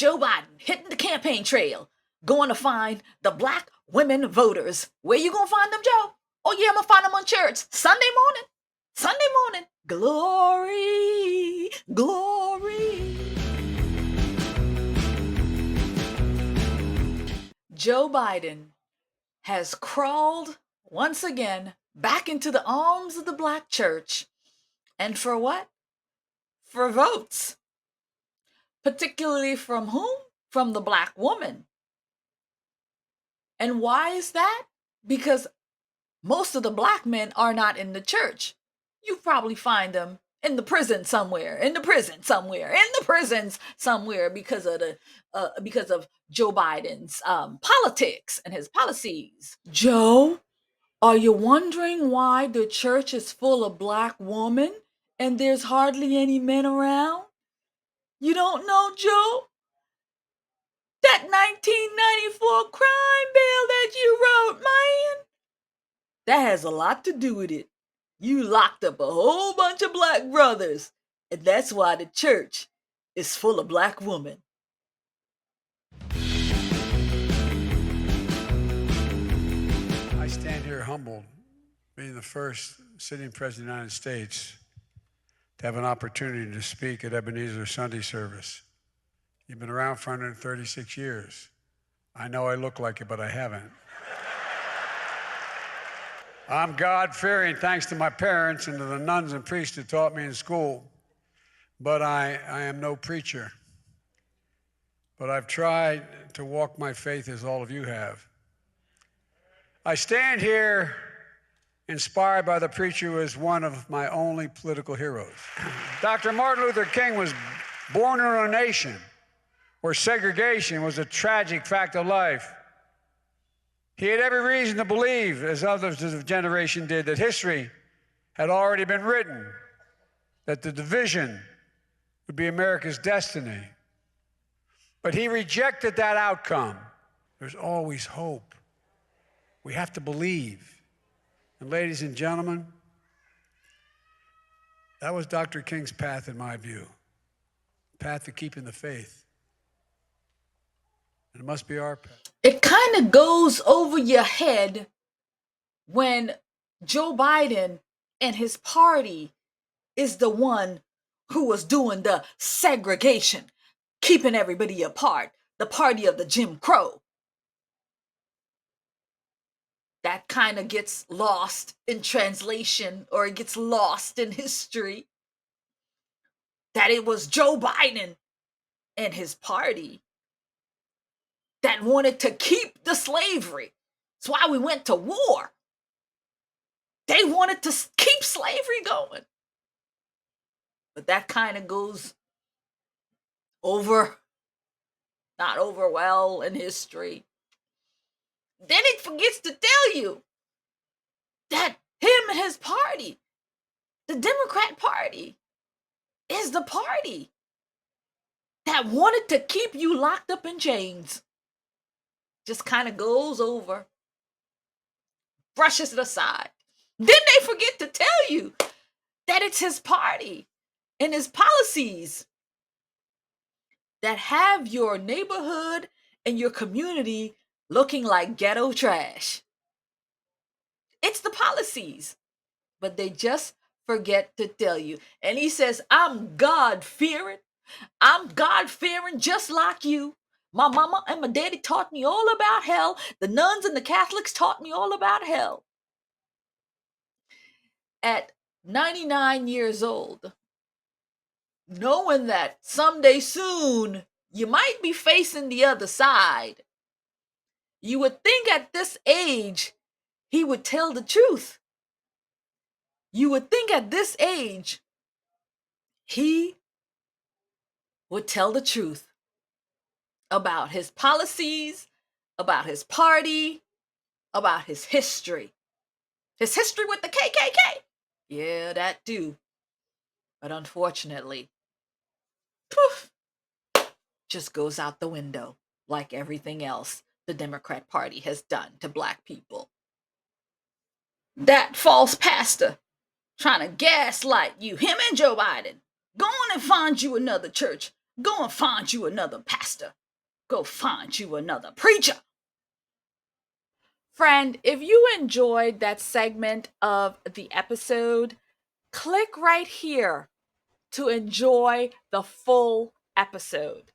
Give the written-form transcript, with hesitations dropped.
Joe Biden hitting the campaign trail, going to find the black women voters. Where you gonna find them, Joe? Oh yeah, I'm gonna find them on church Sunday morning. Sunday morning. Glory, glory. Joe Biden has crawled once again back into the arms of the black church. And for what? For votes. Particularly from whom? From the black woman. And why is that? Because most of the black men are not in the church. You probably find them in the prison somewhere, because of Joe Biden's politics and his policies. Joe, are you wondering why the church is full of black women and there's hardly any men around? You don't know, Joe? That 1994 crime bill that you wrote, man, that has a lot to do with it. You locked up a whole bunch of black brothers, and that's why the church is full of black women. I stand here humbled, being the first sitting president of the United States to have an opportunity to speak at Ebenezer Sunday service. You've been around for 136 years. I know I look like it, but I haven't. I'm God-fearing thanks to my parents and to the nuns and priests who taught me in school, but I am no preacher. But I've tried to walk my faith as all of you have. I stand here inspired by the preacher who is one of my only political heroes. Dr. Martin Luther King was born in a nation where segregation was a tragic fact of life. He had every reason to believe, as others of his generation did, that history had already been written, that the division would be America's destiny. But he rejected that outcome. There's always hope. We have to believe. And ladies and gentlemen, that was Dr. King's path in my view, path to keeping the faith. And it must be our path. It kind of goes over your head when Joe Biden and his party is the one who was doing the segregation, keeping everybody apart, the party of the Jim Crow. That kind of gets lost in translation, or it gets lost in history. That it was Joe Biden and his party that wanted to keep the slavery. That's why we went to war. They wanted to keep slavery going. But that kind of goes over, not over well in history. Then it forgets to tell you that him and his party, the Democrat Party, is the party that wanted to keep you locked up in chains. Just kind of goes over, brushes it aside. Then they forget to tell you that it's his party and his policies that have your neighborhood and your community looking like ghetto trash. It's the policies, but they just forget to tell you. And he says, I'm God-fearing. I'm God-fearing just like you. My mama and my daddy taught me all about hell. The nuns and the Catholics taught me all about hell. At 99 years old, knowing that someday soon you might be facing the other side, you would think at this age he would tell the truth. You would think at this age he would tell the truth about his policies, about his party, about his history. His history with the KKK. Yeah, that too. But unfortunately, poof, just goes out the window like everything else the Democrat Party has done to black people. That false pastor trying to gaslight you, him and Joe Biden. Go on and find you another church. Go and find you another pastor. Go find you another preacher. Friend, if you enjoyed that segment of the episode, click right here to enjoy the full episode.